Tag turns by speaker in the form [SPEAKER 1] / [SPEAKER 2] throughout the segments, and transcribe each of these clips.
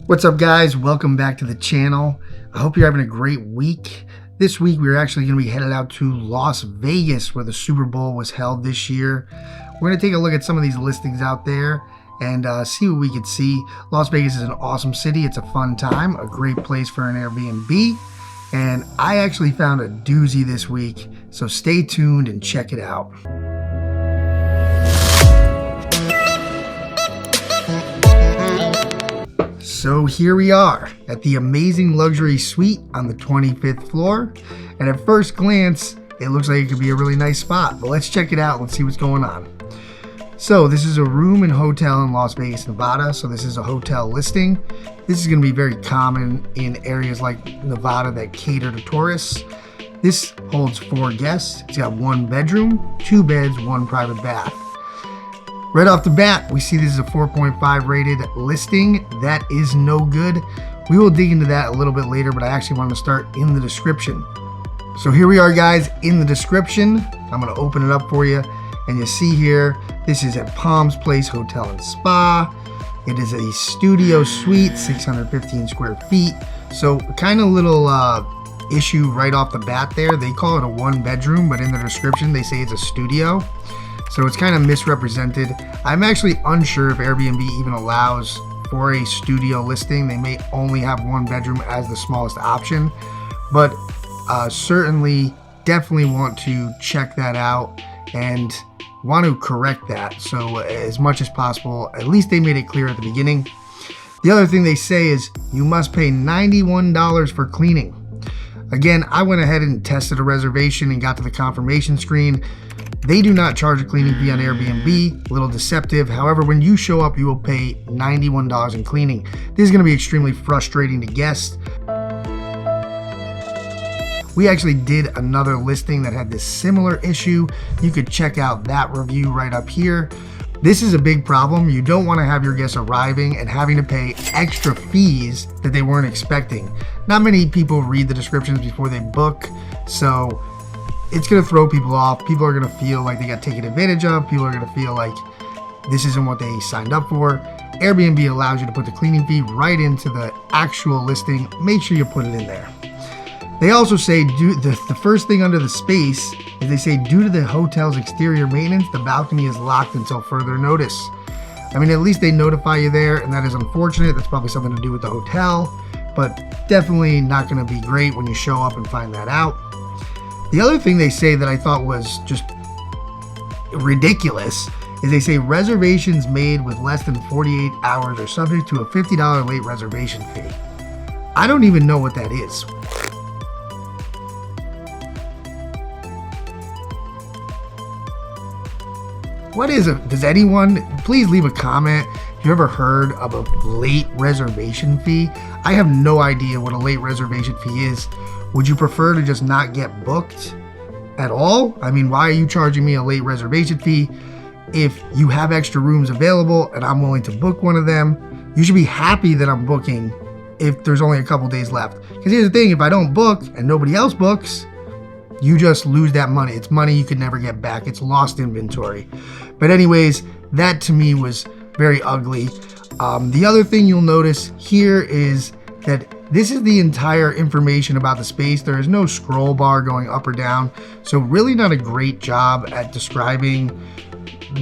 [SPEAKER 1] What's up, guys? Welcome back to the channel. I hope you're having a great week. This week we're actually going to be headed out to Las Vegas, where the Super Bowl was held this year. We're going to take a look at some of these listings out there and see what we could see. Las Vegas is an awesome city. It's a fun time, a great place for an Airbnb. And I actually found a doozy this week, so stay tuned and check it out. So here we are at the amazing luxury suite on the 25th floor. And at first glance, it looks like it could be a really nice spot, but let's check it out. Let's see what's going on. So this is a room and hotel in Las Vegas, Nevada. So this is a hotel listing. This is going to be very common in areas like Nevada that cater to tourists. This holds 4 guests. It's got 1 bedroom, 2 beds, 1 private bath. Right off the bat, we see this is a 4.5 rated listing. That is no good. We will dig into that a little bit later, but I actually want to start in the description. So here we are, guys, in the description. I'm going to open it up for you. And you see here, this is at Palms Place Hotel and Spa. It is a studio suite, 615 square feet. So kind of little issue right off the bat there. They call it a 1 bedroom, but in the description, they say it's a studio. So it's kind of misrepresented. I'm actually unsure if Airbnb even allows for a studio listing. They may only have 1 bedroom as the smallest option, but certainly definitely want to check that out and want to correct that. So as much as possible, at least they made it clear at the beginning. The other thing they say is you must pay $91 for cleaning. Again, I went ahead and tested a reservation and got to the confirmation screen. They do not charge a cleaning fee on Airbnb, a little deceptive. However, when you show up, you will pay $91 in cleaning. This is going to be extremely frustrating to guests. We actually did another listing that had this similar issue. You could check out that review right up here. This is a big problem. You don't want to have your guests arriving and having to pay extra fees that they weren't expecting. Not many people read the descriptions before they book, so it's going to throw people off. People are going to feel like they got taken advantage of. People are going to feel like this isn't what they signed up for. Airbnb allows you to put the cleaning fee right into the actual listing. Make sure you put it in there. They also say the first thing under the space is they say due to the hotel's exterior maintenance, the balcony is locked until further notice. I mean, at least they notify you there, and that is unfortunate. That's probably something to do with the hotel, but definitely not going to be great when you show up and find that out. The other thing they say that I thought was just ridiculous is they say reservations made with less than 48 hours are subject to a $50 late reservation fee. I don't even know what that is. What is it? Does anyone, please leave a comment if you ever heard of a late reservation fee? I have no idea what a late reservation fee is. Would you prefer to just not get booked at all? I mean, why are you charging me a late reservation fee? If you have extra rooms available and I'm willing to book one of them, you should be happy that I'm booking if there's only a couple days left. Because here's the thing, if I don't book and nobody else books, you just lose that money. It's money you could never get back. It's lost inventory. But anyways, that to me was very ugly. The other thing you'll notice here is that this is the entire information about the space. There is no scroll bar going up or down. So really not a great job at describing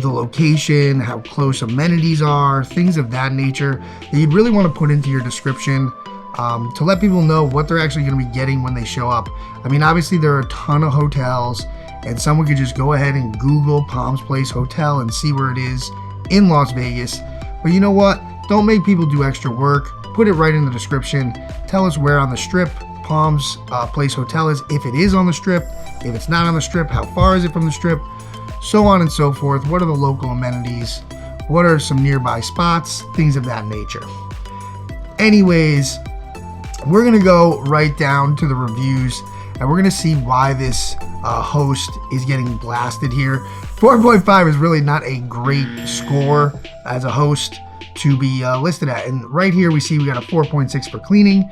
[SPEAKER 1] the location, how close amenities are, things of that nature that you'd really want to put into your description to let people know what they're actually going to be getting when they show up. I mean, obviously there are a ton of hotels and someone could just go ahead and Google Palms Place Hotel and see where it is in Las Vegas. But you know what? Don't make people do extra work. Put it right in the description. Tell us where on the strip Palms Place Hotel is, if it is on the strip. If it's not on the strip, how far is it from the strip? So on and so forth. What are the local amenities? What are some nearby spots? Things of that nature. Anyways, we're going to go right down to the reviews and we're going to see why this host is getting blasted here. 4.5 is really not a great score as a host to be listed at. And right here we see we got a 4.6 for cleaning,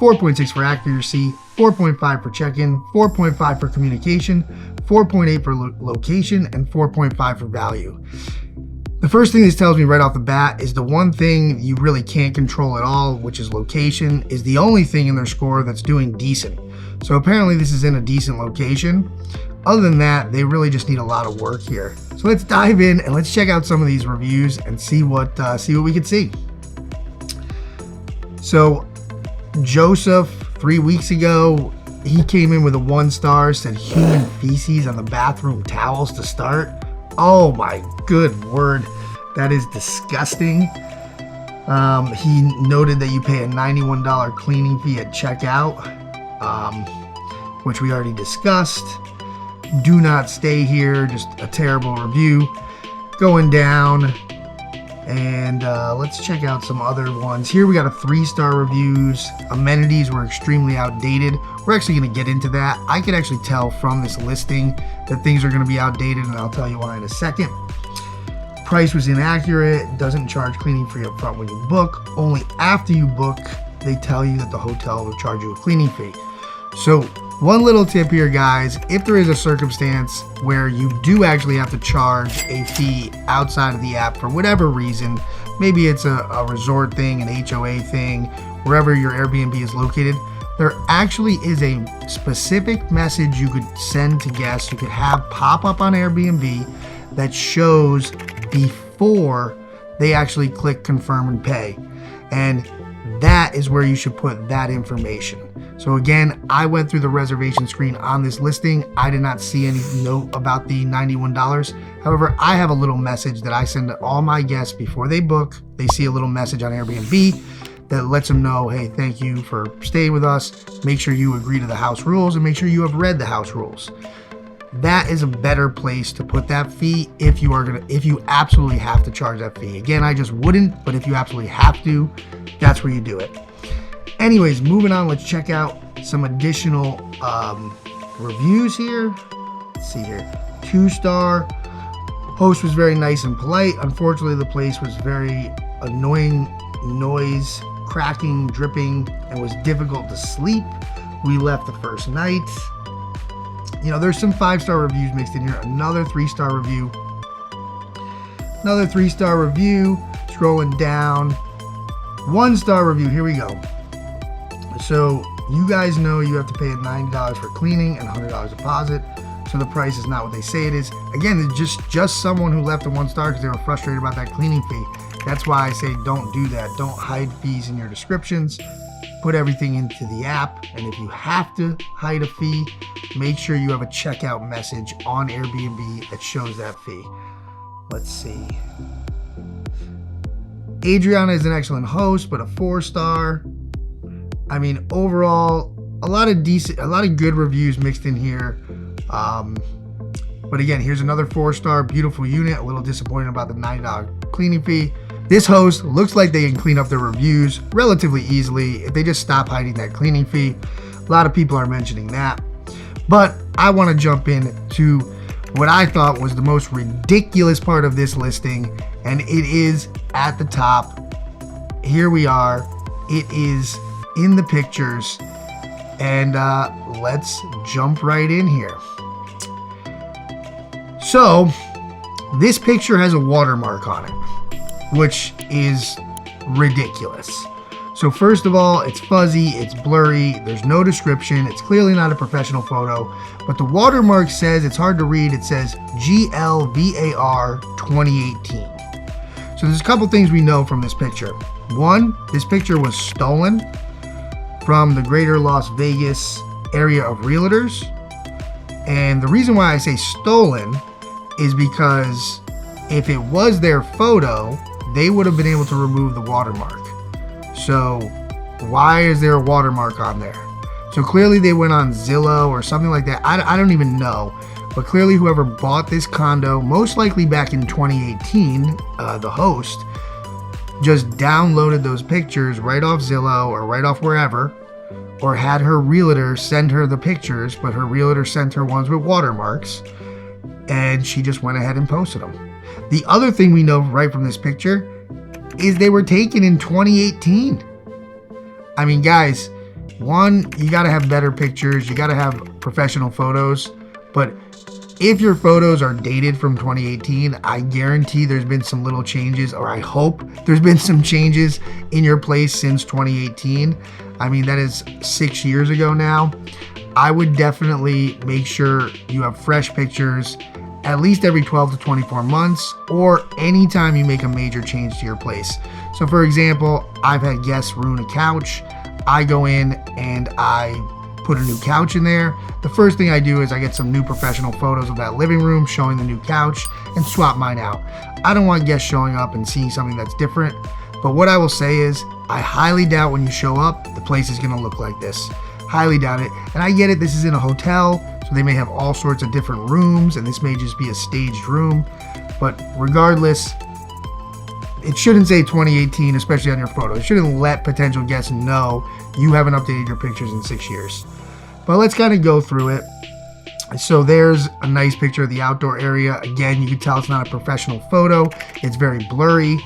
[SPEAKER 1] 4.6 for accuracy, 4.5 for check-in, 4.5 for communication, 4.8 for location, and 4.5 for value. The first thing this tells me right off the bat is the one thing you really can't control at all, which is location, is the only thing in their score that's doing decent. So apparently this is in a decent location. Other than that, they really just need a lot of work here. So let's dive in and let's check out some of these reviews and see what we can see. So Joseph, 3 weeks ago, he came in with a 1 star, said human feces on the bathroom towels to start. Oh my good word, that is disgusting. He noted that you pay a $91 cleaning fee at checkout, which we already discussed. Do not stay here, just a terrible review. Going down, and let's check out some other ones. Here we got a 3-star reviews. Amenities were extremely outdated. We're actually going to get into that. I can actually tell from this listing that things are going to be outdated, and I'll tell you why in a second. Price was inaccurate. Doesn't charge cleaning fee up front when you book. Only after you book, they tell you that the hotel will charge you a cleaning fee. So one little tip here, guys, if there is a circumstance where you do actually have to charge a fee outside of the app for whatever reason, maybe it's a resort thing, an HOA thing, wherever your Airbnb is located, there actually is a specific message you could send to guests, you could have pop up on Airbnb that shows before they actually click confirm and pay. And that is where you should put that information. So again, I went through the reservation screen on this listing. I did not see any note about the $91. However, I have a little message that I send to all my guests before they book. They see a little message on Airbnb that lets them know, hey, thank you for staying with us. Make sure you agree to the house rules and make sure you have read the house rules. That is a better place to put that fee if you absolutely have to charge that fee. Again, I just wouldn't, but if you absolutely have to, that's where you do it. Anyways, moving on, let's check out some additional reviews here. Let's see here. 2-star. Host was very nice and polite. Unfortunately, the place was very annoying, noise, cracking, dripping, and was difficult to sleep. We left the first night. You know, there's some 5-star reviews mixed in here. Another 3-star review. Another 3-star review. Scrolling down. 1-star review. Here we go. So you guys know you have to pay $90 for cleaning and $100 deposit. So the price is not what they say it is. Again, it's just someone who left a 1-star because they were frustrated about that cleaning fee. That's why I say don't do that. Don't hide fees in your descriptions. Put everything into the app. And if you have to hide a fee, make sure you have a checkout message on Airbnb that shows that fee. Let's see. Adriana is an excellent host, but a 4-star. I mean, overall, a lot of good reviews mixed in here. But again, here's another 4-star, beautiful unit. A little disappointed about the $90 cleaning fee. This host looks like they can clean up their reviews relatively easily if they just stop hiding that cleaning fee. A lot of people are mentioning that. But I want to jump in to what I thought was the most ridiculous part of this listing, and it is at the top. Here we are. It is in the pictures, and let's jump right in here. So this picture has a watermark on it, which is ridiculous. So first of all, it's fuzzy, it's blurry, there's no description, it's clearly not a professional photo, but the watermark says, it's hard to read, it says GLVAR 2018. So there's a couple things we know from this picture. One, this picture was stolen from the greater Las Vegas area of realtors. And the reason why I say stolen is because if it was their photo, they would have been able to remove the watermark. So why is there a watermark on there? So clearly they went on Zillow or something like that. I don't even know. But clearly whoever bought this condo, most likely back in 2018, the host, just downloaded those pictures right off Zillow or right off wherever, or had her realtor send her the pictures, but her realtor sent her ones with watermarks, and she just went ahead and posted them. The other thing we know right from this picture is they were taken in 2018. I mean, guys, one, you got to have better pictures, you got to have professional photos, but If your photos are dated from 2018, I guarantee there's been some little changes, or I hope there's been some changes in your place since 2018. I mean, that is 6 years ago now. I would definitely make sure you have fresh pictures at least every 12 to 24 months, or anytime you make a major change to your place. So for example, I've had guests ruin a couch. I go in and I put a new couch in there. The first thing I do is I get some new professional photos of that living room showing the new couch and swap mine out. I don't want guests showing up and seeing something that's different, but what I will say is I highly doubt when you show up, the place is gonna look like this. Highly doubt it. And I get it, this is in a hotel, so they may have all sorts of different rooms, and this may just be a staged room, but regardless, it shouldn't say 2018, especially on your photo. It shouldn't let potential guests know you haven't updated your pictures in 6 years. But let's kind of go through it. So there's a nice picture of the outdoor area. Again, you can tell it's not a professional photo. It's very blurry.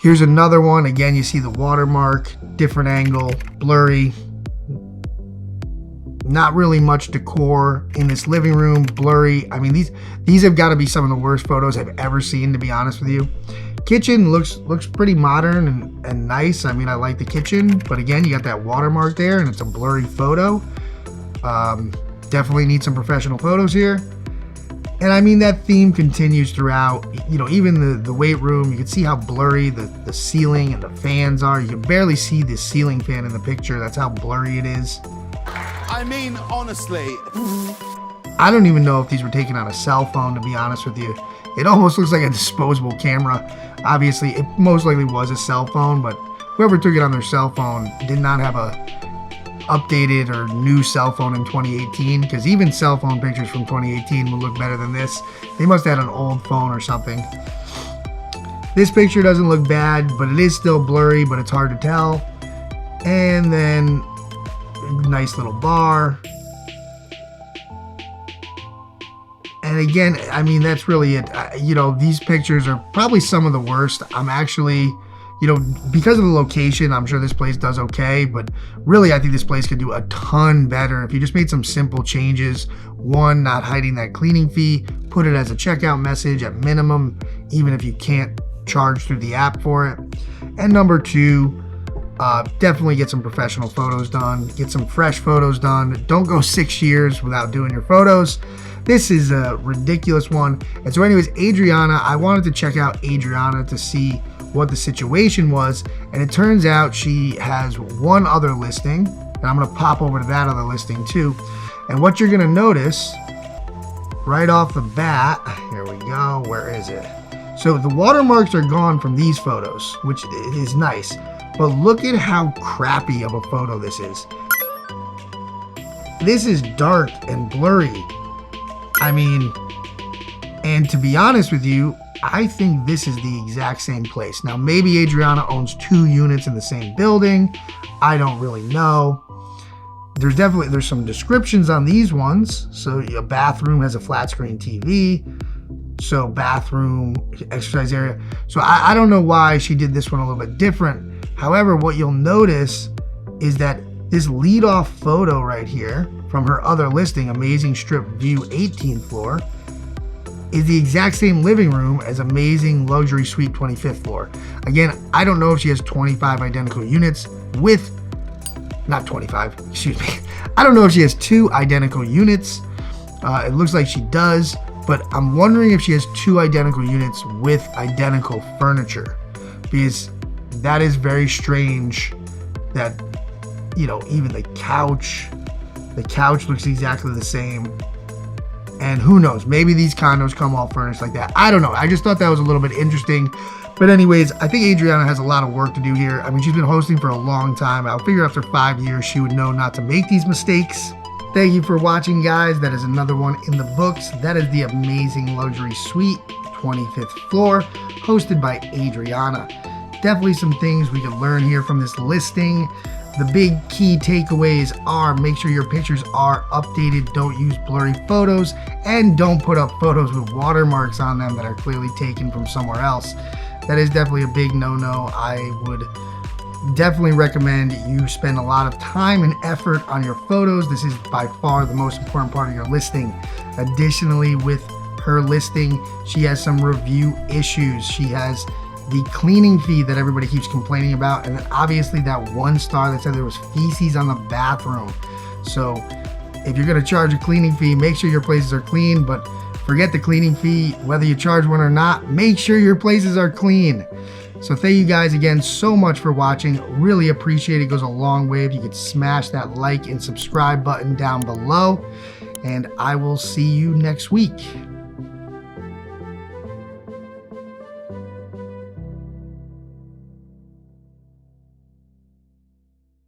[SPEAKER 1] Here's another one. Again, you see the watermark, different angle, blurry. Not really much decor in this living room, blurry. I mean, these have got to be some of the worst photos I've ever seen, to be honest with you. Kitchen looks pretty modern and nice. I mean, I like the kitchen, but again, you got that watermark there and it's a blurry photo. Definitely need some professional photos here. And I mean, that theme continues throughout. You know, even the weight room, you can see how blurry the ceiling and the fans are. You can barely see the ceiling fan in the picture. That's how blurry it is.
[SPEAKER 2] I mean, honestly.
[SPEAKER 1] I don't even know if these were taken on a cell phone, to be honest with you. It almost looks like a disposable camera. Obviously, it most likely was a cell phone, but whoever took it on their cell phone did not have a updated or new cell phone in 2018, because even cell phone pictures from 2018 would look better than this. They must have had an old phone or something. This picture doesn't look bad, but it is still blurry, but it's hard to tell. And then nice little bar. And again, I mean, that's really it. You know, these pictures are probably some of the worst. I'm actually, you know, because of the location, I'm sure this place does okay, but really I think this place could do a ton better if you just made some simple changes. One, not hiding that cleaning fee, put it as a checkout message at minimum, even if you can't charge through the app for it. And number two, definitely get some professional photos done, get some fresh photos done. Don't go 6 years without doing your photos. This is a ridiculous one. And so anyways, Adriana, I wanted to check out Adriana to see what the situation was. And it turns out she has one other listing, and I'm gonna pop over to that other listing too. And what you're gonna notice right off the bat, here we go, where is it? So the watermarks are gone from these photos, which is nice. But look at how crappy of a photo this is. This is dark and blurry. I mean, and to be honest with you, I think this is the exact same place. Now, maybe Adriana owns 2 units in the same building. I don't really know. There's some descriptions on these ones. So a bathroom has a flat screen TV. So bathroom, exercise area. So I don't know why she did this one a little bit different. However, what you'll notice is that this lead-off photo right here from her other listing, Amazing Strip View 18th floor, is the exact same living room as Amazing Luxury Suite 25th floor. Again, I don't know if she has 25 identical units with, not 25, excuse me. I don't know if she has 2 identical units. It looks like she does, but I'm wondering if she has 2 identical units with identical furniture, because that is very strange that, you know, even the couch looks exactly the same. And who knows, maybe these condos come all furnished like that. I don't know. I just thought that was a little bit interesting. But anyways, I think Adriana has a lot of work to do here. I mean, she's been hosting for a long time. I'll figure after 5 years, she would know not to make these mistakes. Thank you for watching, guys. That is another one in the books. That is the Amazing Luxury Suite, 25th floor, hosted by Adriana. Definitely some things we could learn here from this listing. The big key takeaways are make sure your pictures are updated, don't use blurry photos, and don't put up photos with watermarks on them that are clearly taken from somewhere else. That is definitely a big no-no. I would definitely recommend you spend a lot of time and effort on your photos. This is by far the most important part of your listing. Additionally, with her listing, she has some review issues. She has the cleaning fee that everybody keeps complaining about, and then obviously that 1 star that said there was feces on the bathroom. So if you're going to charge a cleaning fee, make sure your places are clean, but forget the cleaning fee. Whether you charge one or not, make sure your places are clean. So thank you guys again so much for watching. Really appreciate it. It goes a long way if you could smash that like and subscribe button down below. And I will see you next week.